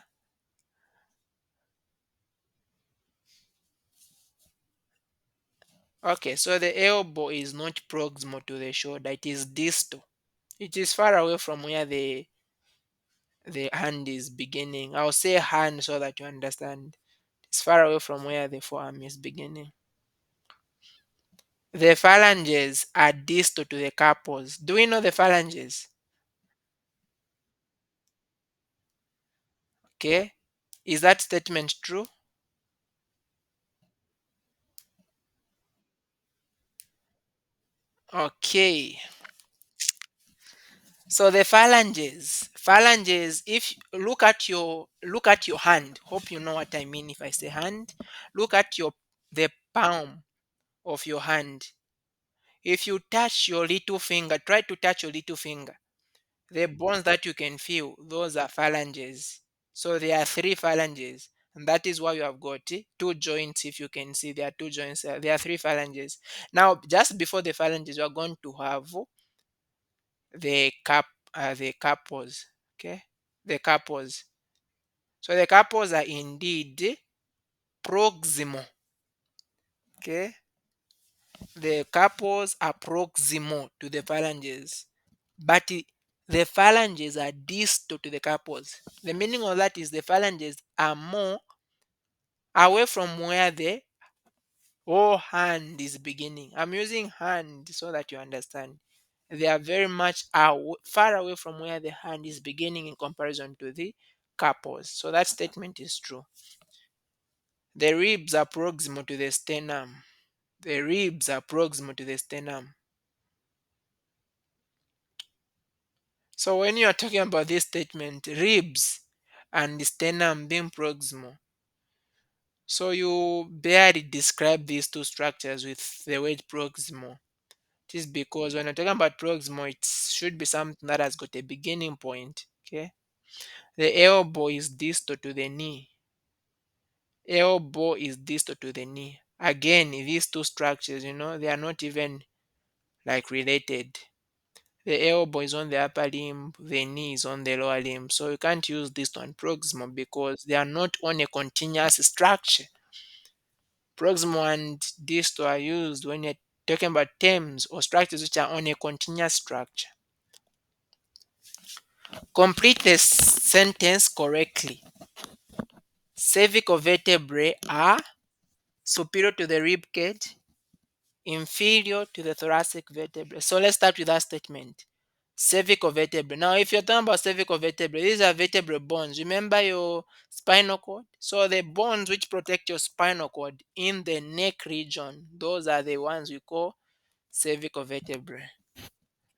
Okay, so the elbow is not proximal to the shoulder, it is distal. It is far away from where the hand is beginning. I'll say hand so that you understand. It's far away from where the forearm is beginning. The phalanges are distal to the carpals. Do we know the phalanges? Okay. Is that statement true? Okay. So the phalanges, if look at your hand. Hope you know what I mean if I say hand. Look at the palm of your hand. If you touch your little finger, try to touch your little finger. The bones that you can feel, those are phalanges. So there are three phalanges. And that is why you have got two joints. If you can see, there are two joints. There are three phalanges. Now, just before the phalanges, you are going to have the carpals. Okay, the carpals. So the carpals are indeed proximal. Okay, the carpals are proximal to the phalanges, but the phalanges are distal to the carpals. The meaning of that is the phalanges are more away from where the whole hand is beginning. I'm using hand so that you understand. They are very much far away from where the hand is beginning in comparison to the carpals. So that statement is true. The ribs are proximal to the sternum. The ribs are proximal to the sternum. So when you are talking about this statement, ribs and sternum being proximal, so you barely describe these two structures with the word proximal. It is because when you're talking about proximal, it should be something that has got a beginning point. Okay. The elbow is distal to the knee. Elbow is distal to the knee. Again, these two structures, they are not even like related. The elbow is on the upper limb, the knee is on the lower limb. So you can't use this one proximal because they are not on a continuous structure. Proximal and distal are used when you're talking about terms or structures which are on a continuous structure. Complete the sentence correctly. Cervical vertebrae are superior to the rib cage, inferior to the thoracic vertebrae. So let's start with that statement. Cervical vertebrae. Now, if you're talking about cervical vertebrae, these are vertebral bones. Remember your spinal cord? So the bones which protect your spinal cord in the neck region, those are the ones we call cervical vertebrae.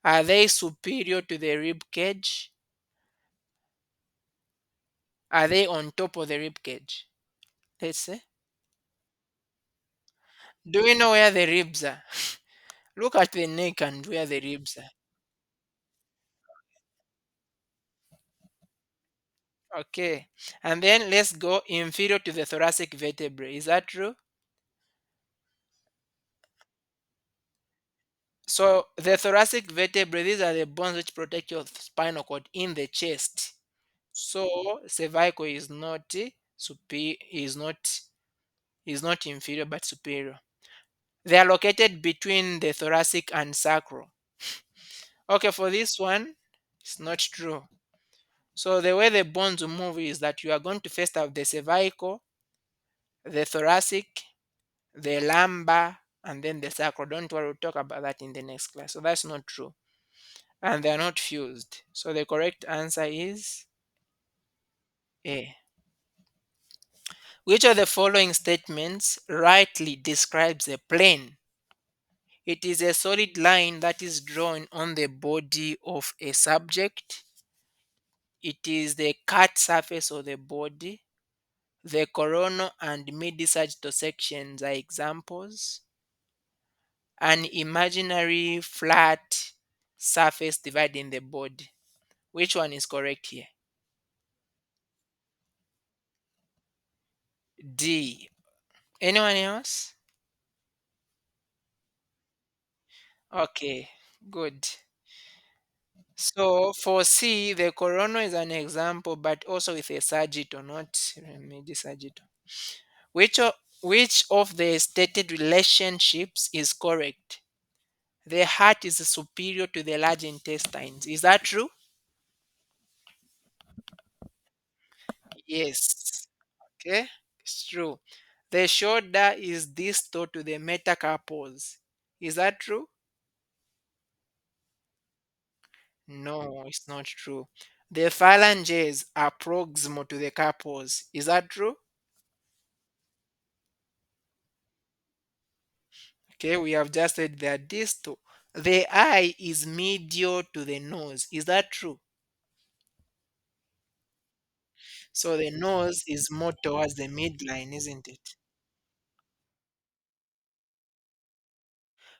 Are they superior to the rib cage? Are they on top of the rib cage? Let's say. Do we know where the ribs are? Look at the neck and where the ribs are. Okay. And then let's go inferior to the thoracic vertebrae. Is that true? So the thoracic vertebrae, these are the bones which protect your spinal cord in the chest. So cervical is not is not inferior but superior. They are located between the thoracic and sacral. Okay, for this one, it's not true. So the way the bones will move is that you are going to first have the cervical, the thoracic, the lumbar, and then the sacral. Don't worry, we'll talk about that in the next class. So that's not true. And they are not fused. So the correct answer is A. Which of the following statements rightly describes a plane? It is a solid line that is drawn on the body of a subject. It is the cut surface of the body. The coronal and mid-sagittal sections are examples. An imaginary flat surface dividing the body. Which one is correct here? D. Anyone else? Okay, good. So for C, the coronal is an example, but also with a sagittal, not mid-sagittal. Which of the stated relationships is correct? The heart is superior to the large intestines. Is that true? Yes. Okay, it's true. The shoulder is distal to the metacarpals. Is that true? No, it's not true. The phalanges are proximal to the carpals. Is that true? Okay, we have just said they are distal. The eye is medial to the nose. Is that true? So the nose is more towards the midline, isn't it?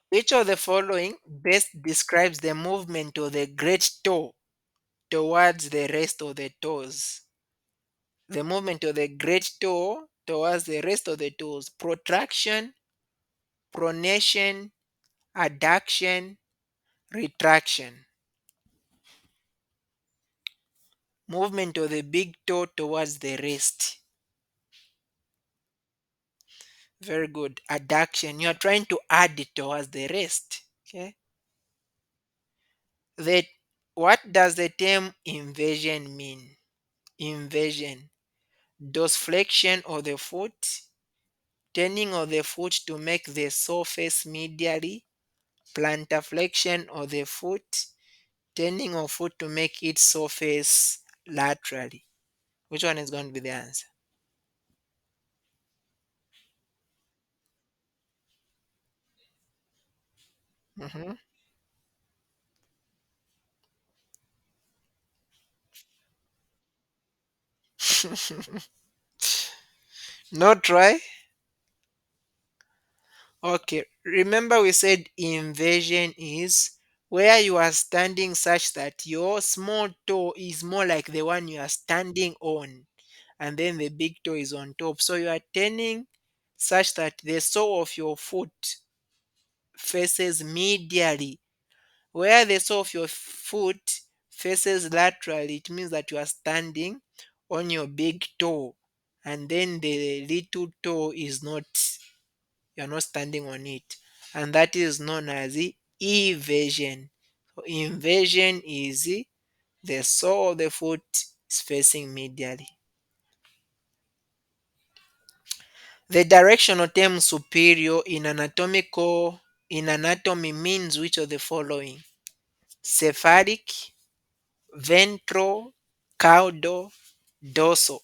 Which of the following best describes the movement of the great toe towards the rest of the toes? The movement of the great toe towards the rest of the toes. Protraction, pronation, adduction, retraction. Movement of the big toe towards the wrist. Very good. Adduction. You are trying to add it towards the wrist. Okay. The what does the term invasion mean? Invasion. Dorsiflexion of the foot, turning of the foot to make the surface medially, plantar flexion of the foot, turning of foot to make its surface laterally. Which one is going to be the answer? Mhm. No try. Okay. Remember we said inversion is where you are standing such that your small toe is more like the one you are standing on, and then the big toe is on top. So you are turning such that the sole of your foot faces medially. Where the sole of your foot faces laterally, it means that you are standing on your big toe, and then the little toe is not, you're not standing on it. And that is known as the eversion. So inversion is the sole of the foot is facing medially. The directional term superior in anatomy means which of the following? Cephalic, ventral, caudal, dorsal.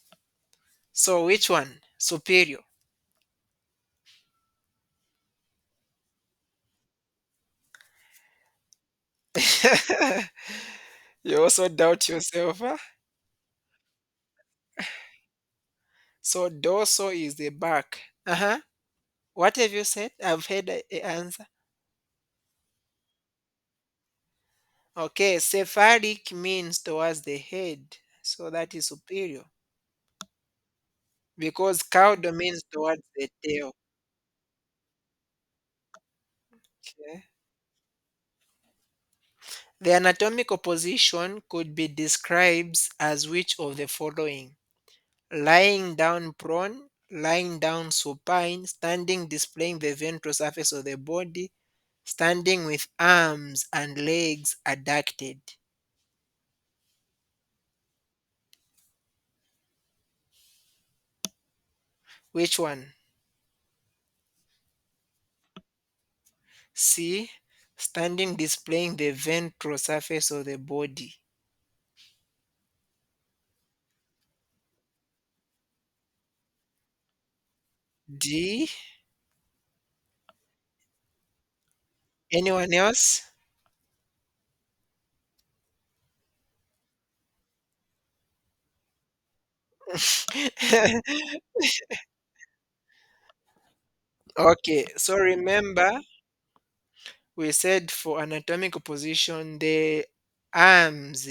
So which one? Superior. You also doubt yourself, huh? So dorsal is the back. Uh-huh. What have you said? I've heard a answer. Okay, cephalic means towards the head. So that is superior. Because caudal means towards the tail. Okay. The anatomical position could be described as which of the following? Lying down prone, lying down supine, standing displaying the ventral surface of the body, standing with arms and legs adducted. Which one? C. Standing displaying the ventral surface of the body. D. Anyone else? Okay, so remember we said for anatomical position the arms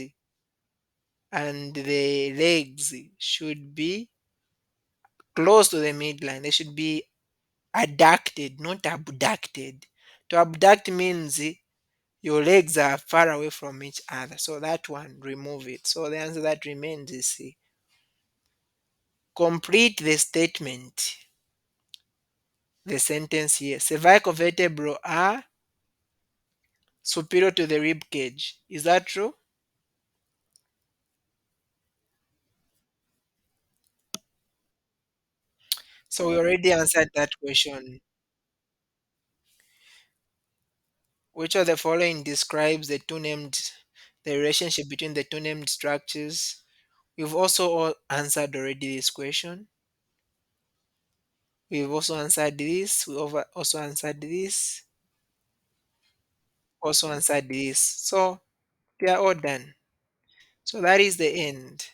and the legs should be close to the midline. They should be adducted, not abducted. To abduct means your legs are far away from each other. So that one, remove it. So the answer that remains is C. Complete the statement, the sentence here. Cervical vertebrae are superior to the rib cage. Is that true? So we already answered that question. Which of the following describes the relationship between the two named structures? We've also all answered already this question. We've also answered this. Also answered this. Also answered this. So they are all done. So that is the end.